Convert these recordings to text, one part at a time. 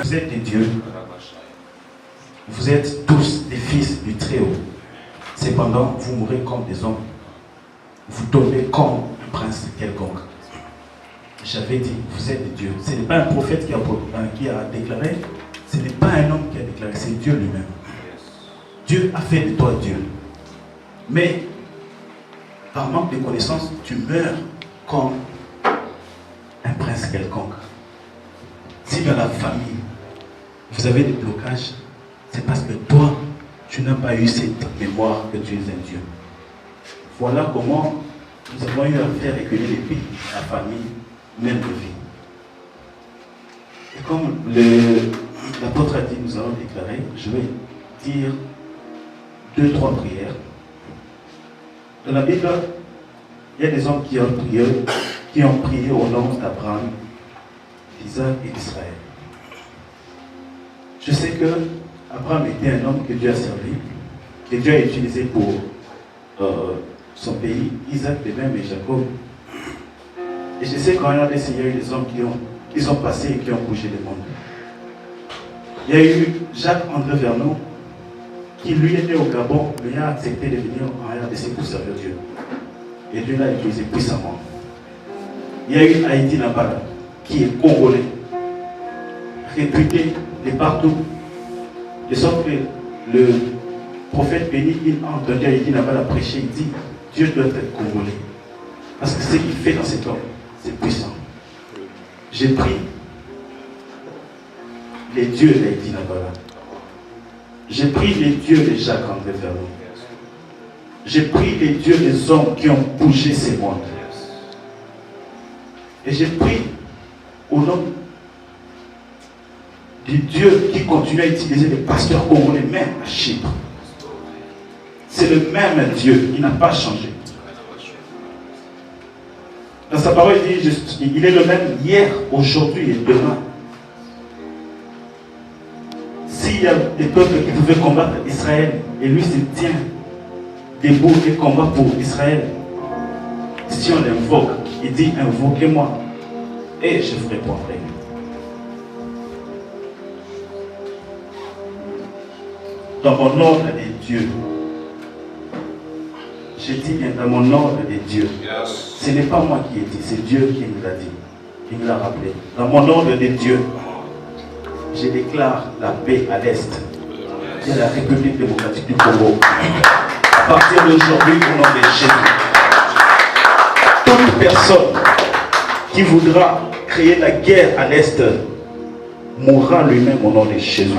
Vous êtes des dieux. Vous êtes tous des fils du Très-Haut. Cependant, vous mourrez comme des hommes. Vous tombez comme un prince quelconque. J'avais dit, vous êtes des dieux. Ce n'est pas un prophète qui a déclaré, ce n'est pas un homme qui a déclaré, c'est Dieu lui-même. Dieu a fait de toi Dieu. Mais, par manque de connaissance, tu meurs comme un prince quelconque. Si dans la famille, vous avez des blocages, c'est parce que toi, tu n'as pas eu cette mémoire que tu es un Dieu. Voilà comment nous avons eu à faire recueillir les pays, la famille, même de vie. Comme l'apôtre a dit, nous allons déclarer, je vais dire 2-3 prières. Dans la Bible, il y a des hommes qui ont prié au nom d'Abraham, d'Isaac et d'Israël. Je sais que Abraham était un homme que Dieu a servi, que Dieu a utilisé pour son pays, Isaac de même et Jacob. Et je sais qu'en RDC, il y a eu des hommes qui sont passés et qui ont bougé le monde. Il y a eu Jacques-André Vernon, qui lui était au Gabon, mais a accepté de venir en RDC pour servir Dieu. Et Dieu l'a utilisé puissamment. Il y a eu Haïti Nabala, qui est congolais, réputé de partout, de sorte que le prophète béni, il a entendu Haïti Nabala prêcher, il dit, Dieu doit être congolais. Parce que ce qu'il fait dans cet homme, c'est puissant. J'ai pris les dieux d'Haïti Nabala. J'ai pris les dieux de Jacques-André Vernon. J'ai pris les dieux des hommes qui ont bougé ces mondes. Et j'ai pris au nom du Dieu qui continue à utiliser les pasteurs congolais, même à Chypre. C'est le même Dieu, il n'a pas changé. Dans sa parole, il dit, il est le même hier, aujourd'hui et demain. S'il y a des peuples qui pouvaient combattre Israël, et lui se tient debout et combat pour Israël, si on l'invoque, il dit, invoquez-moi, et je ferai pour vrai. Dans mon ordre des dieux, je dis bien dans mon ordre des dieux. Ce n'est pas moi qui ai dit, c'est Dieu qui me l'a dit. Il me l'a rappelé. Dans mon ordre des dieux, je déclare la paix à l'Est. Il y a la République démocratique du Congo. À partir d'aujourd'hui, au nom de Jésus, toute personne qui voudra créer la guerre à l'Est mourra lui-même au nom de Jésus.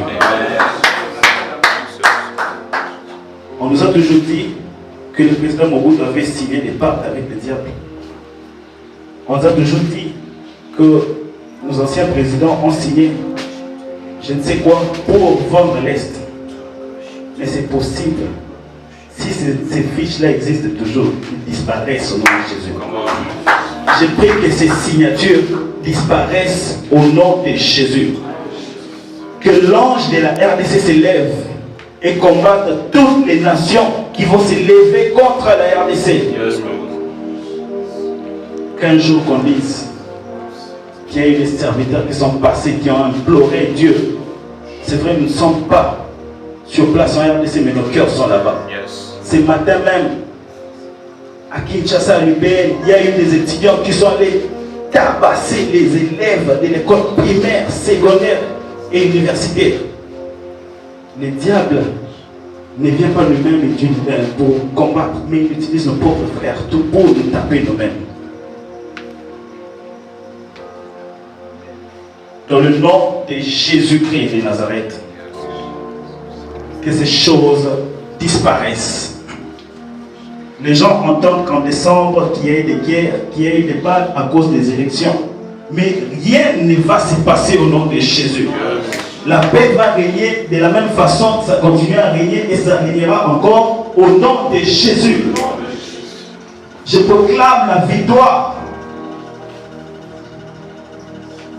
On nous a toujours dit que le président Mobutu avait signé des pactes avec le diable. On nous a toujours dit que nos anciens présidents ont signé je ne sais quoi pour vendre l'Est. Mais c'est possible. Si ces fiches-là existent toujours, ils disparaissent au nom de Jésus. Je prie que ces signatures disparaissent au nom de Jésus. Que l'ange de la RDC s'élève et combatte toutes les nations qui vont s'élever contre la RDC. Qu'un jour qu'on dise qu'il y a eu des serviteurs qui sont passés, qui ont imploré Dieu. C'est vrai, nous ne sommes pas sur place en RDC, mais nos cœurs sont là-bas. Ce matin même, à Kinshasa, à l'UPN, il y a eu des étudiants qui sont allés tabasser les élèves de l'école primaire, secondaire et universitaire. Le diable ne vient pas lui-même pour combattre, mais il utilise nos pauvres frères tout pour nous taper nous-mêmes. Dans le nom de Jésus-Christ de Nazareth, que ces choses disparaissent. Les gens entendent qu'en décembre, qu'il y a eu des guerres, qu'il y a eu des balles à cause des élections. Mais rien ne va se passer au nom de Jésus. La paix va régner de la même façon, ça continue à régner et ça régnera encore au nom de Jésus. Je proclame la victoire.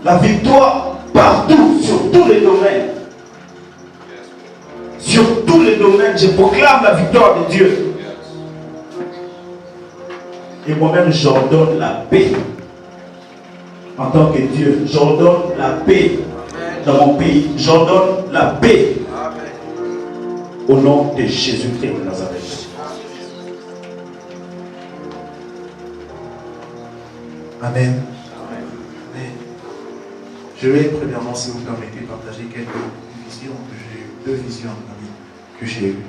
La victoire partout, sur tous les domaines. Sur tous les domaines, je proclame la victoire de Dieu. Et moi-même, j'ordonne la paix. En tant que Dieu, j'ordonne la paix dans mon pays. J'ordonne la paix au nom de Jésus-Christ de Nazareth. Amen. Je vais premièrement, si vous permettez, partager quelques visions que j'ai eues, deux visions que j'ai eues.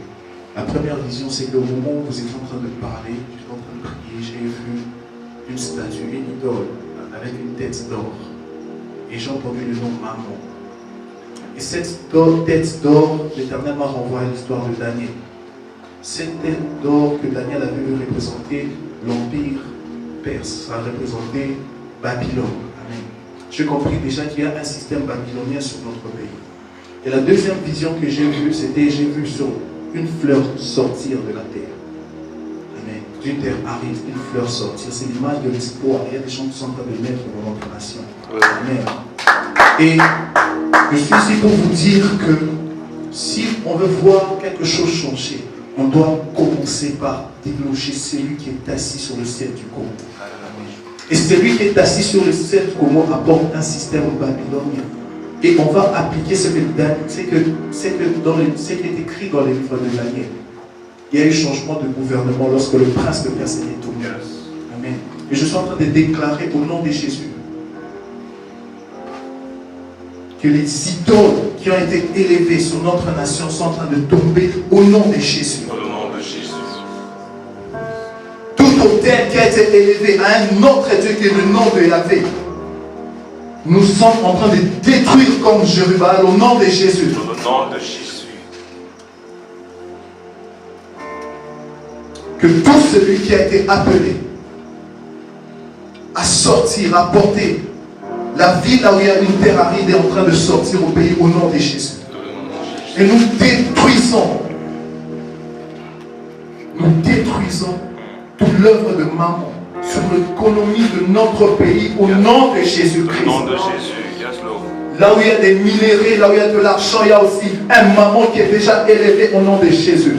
La première vision, c'est que au moment où vous étiez en train de parler, j'étais en train de prier, j'ai vu une statue, une idole, avec une tête d'or. Et j'ai entendu le nom Mammon. Et cette tête d'or, l'Éternel m'a renvoyé à l'histoire de Daniel. Cette tête d'or que Daniel avait vu représenter l'Empire perse, ça représentait Babylone. Amen. j'ai compris déjà qu'il y a un système babylonien sur notre pays. Et la deuxième vision que j'ai vue, c'était, j'ai vu sur une fleur sortir de la terre. Amen. D'une terre aride, une fleur sortir. C'est l'image de l'espoir. Il y a des gens qui sont en train de naître dans notre nation. Amen. Et je suis ici pour vous dire que si on veut voir quelque chose changer, on doit commencer par déloger celui qui est assis sur le ciel du Congo. Et celui qui est assis sur le ciel du Congo apporte un système babylonien. Et on va appliquer ce qui est écrit dans les livres de Daniel. Il y a eu changement de gouvernement lorsque le prince de Perse est tombé. Amen. Et je suis en train de déclarer au nom de Jésus que les idoles qui ont été élevées sur notre nation sont en train de tomber au nom de Jésus. Au nom de Jésus. Tout autel qui a été élevé à un autre Dieu qui est le nom de Yahvé, nous sommes en train de détruire comme Jérubaal au nom de Jésus. Au nom de Jésus. Que tout celui qui a été appelé à sortir, à porter la vie là où il y a une terre aride est en train de sortir au pays au nom de Jésus. Et nous détruisons toute l'œuvre de maman sur l'économie de notre pays au nom de Jésus-Christ. Au nom de Jésus. Yes, Lord. Là où il y a des minéraux, là où il y a de l'argent, il y a aussi un maman qui est déjà élevé au nom de Jésus.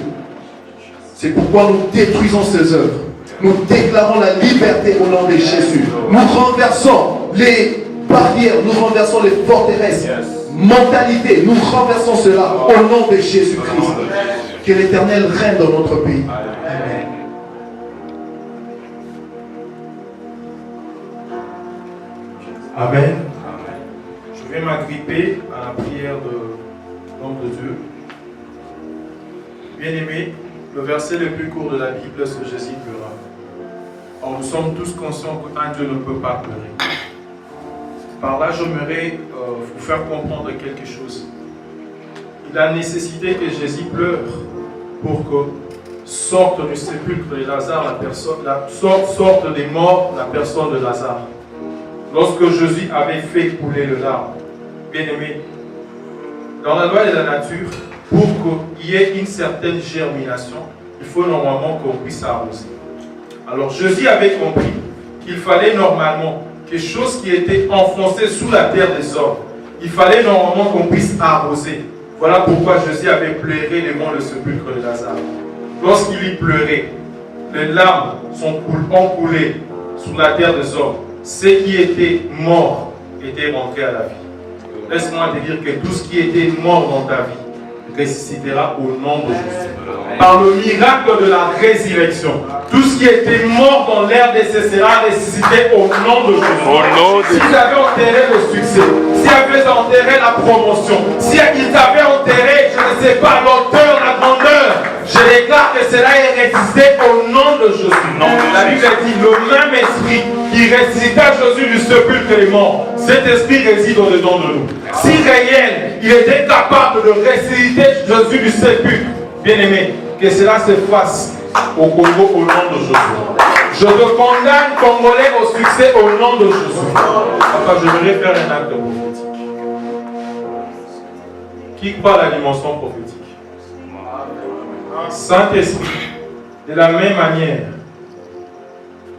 C'est pourquoi nous détruisons ces œuvres. Nous déclarons la liberté au nom de Jésus. Nous renversons les barrières, nous renversons les forteresses, mentalités, nous renversons cela au nom de Jésus-Christ. Que l'Éternel règne dans notre pays. Amen. Amen. Je vais m'agripper à la prière de l'homme de Dieu. Bien-aimé, le verset le plus court de la Bible, c'est Jésus pleura. Or, nous sommes tous conscients qu'un Dieu ne peut pas pleurer. Par là, j'aimerais vous faire comprendre quelque chose. Il a nécessité que Jésus pleure pour que sorte du sépulcre de Lazare, sorte des morts la personne de Lazare. Lorsque Jésus avait fait couler le larme, bien-aimé, dans la loi de la nature, pour qu'il y ait une certaine germination, il faut normalement qu'on puisse arroser. Alors Jésus avait compris qu'il fallait normalement quelque chose qui était enfoncé sous la terre des hommes. Il fallait normalement qu'on puisse arroser. Voilà pourquoi Jésus avait pleuré devant le sépulcre de Lazare. Lorsqu'il y pleurait, les larmes ont coulé sur la terre des hommes. Ceux qui étaient morts étaient rentrés à la vie. Laisse-moi te dire que tout ce qui était mort dans ta vie ressuscitera au nom de Jésus. Par le miracle de la résurrection, tout ce qui était mort dans l'air sera ressuscité au nom de Jésus. S'ils avaient enterré le succès, s'ils avaient enterré la promotion, s'ils avaient enterré, je ne sais pas, l'auteur, la grandeur, je déclare que cela est ressuscité au nom de Jésus. La Bible dit, le même esprit qui ressuscita Jésus du sépulcre des morts, cet esprit réside au-dedans de nous. Si réel, il était capable de ressusciter Jésus du sépulcre, bien-aimé, que cela se fasse au Congo au nom de Jésus. Je te condamne, Congolais, au succès au nom de Jésus. Papa, je voudrais faire un acte prophétique. Qui croit à la dimension prophétique? Saint-Esprit, de la même manière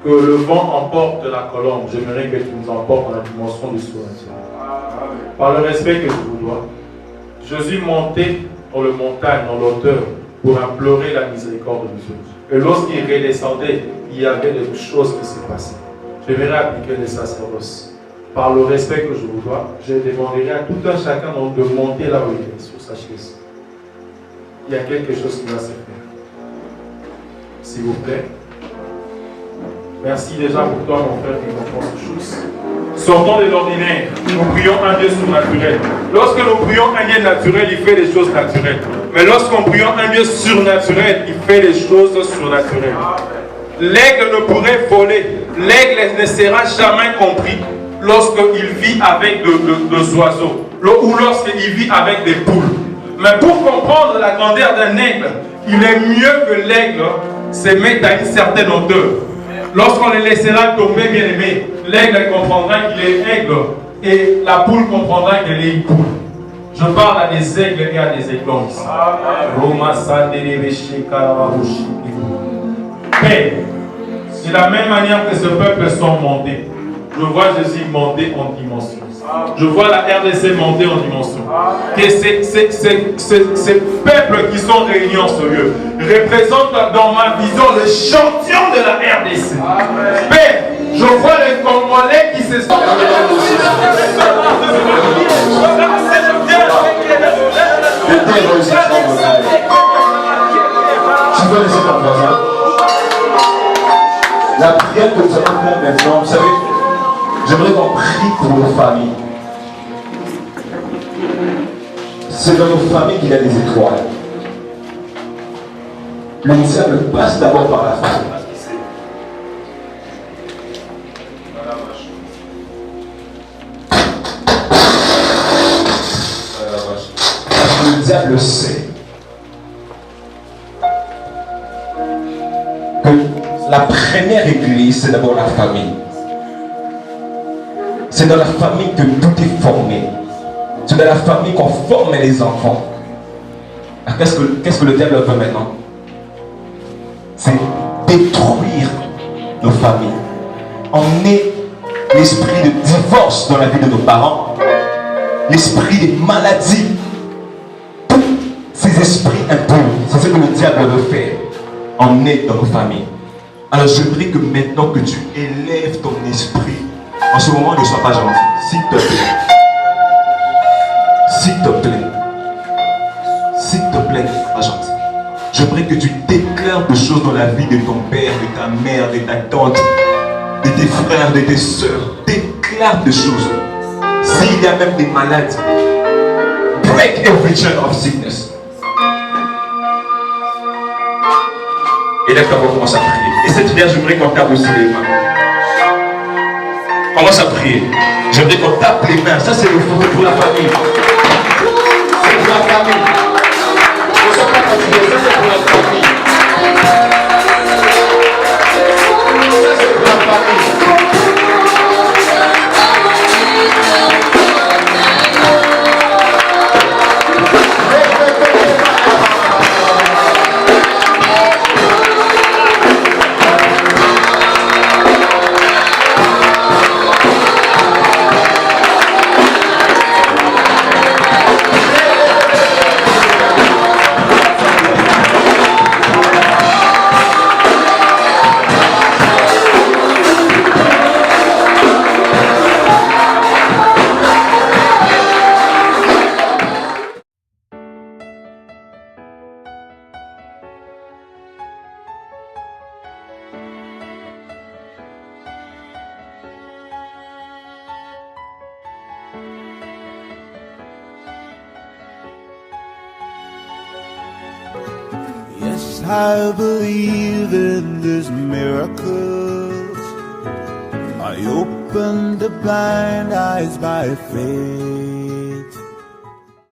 que le vent emporte la colombe, j'aimerais que tu nous emportes dans la dimension du surnaturel. Par le respect que je vous dois, Jésus montait dans le montagne, dans l'auteur, pour implorer la miséricorde de Dieu. Et lorsqu'il redescendait, il y avait des choses qui se passaient. Je verrai appliquer les sacerdoces. Par le respect que je vous dois, je demanderai à tout un chacun de monter là où il est, sur sa chaise. Il y a quelque chose qui va se faire. S'il vous plaît. Merci déjà pour toi, mon frère, qui comprend ces choses. Sortons de l'ordinaire. Nous prions un Dieu surnaturel. Lorsque nous prions un Dieu naturel, il fait des choses naturelles. Mais lorsqu'on prie un Dieu surnaturel, il fait des choses surnaturelles. L'aigle ne pourrait voler. L'aigle ne sera jamais compris lorsqu'il vit avec des oiseaux ou lorsqu'il vit avec des poules. Mais pour comprendre la grandeur d'un aigle, il est mieux que l'aigle se mette à une certaine hauteur. Lorsqu'on le laissera tomber, bien aimé, l'aigle comprendra qu'il est aigle et la poule comprendra qu'elle est une poule. Je parle à des aigles et à des aiglons ici. Père, de la même manière que ce peuple sont montés, je vois Jésus monter en dimension. Je vois la RDC monter en dimension. Que ces peuples qui sont réunis en ce lieu représentent dans ma vision le champion de la RDC. Père, je vois les Congolais qui se sont... Tu veux laisser ton voisin. La prière que nous allons faire maintenant, vous savez, j'aimerais qu'on prie pour nos familles. C'est dans nos familles qu'il y a des étoiles. Le diable passe d'abord par la famille. Le diable sait que la première église, c'est d'abord la famille. C'est dans la famille que tout est formé. C'est dans la famille qu'on forme les enfants. Qu'est-ce que le diable veut maintenant? C'est détruire nos familles. Emmener l'esprit de divorce dans la vie de nos parents, l'esprit des maladies. Tous ces esprits impurs, c'est ce que le diable veut faire. Emmener dans nos familles. Alors je prie que maintenant que tu élèves ton esprit, en ce moment ne sois pas gentil, s'il te plaît. S'il te plaît. S'il te plaît, ne sois pas gentil. Je prie que tu déclares des choses dans la vie de ton père, de ta mère, de ta tante, de tes frères, de tes soeurs. Déclare des choses. S'il y a même des maladies, break every chain of sickness. Et là, on va commencer à prier. Et cette prière, j'aimerais qu'on tape aussi les mains. Commence à prier. J'aimerais qu'on tape les mains. Ça, c'est le fond pour la famille. C'est pour la famille. Ne sois pas fatigué. Ça, c'est pour la famille. Ça, c'est pour la famille. I believe in these miracles. I open the blind eyes by faith.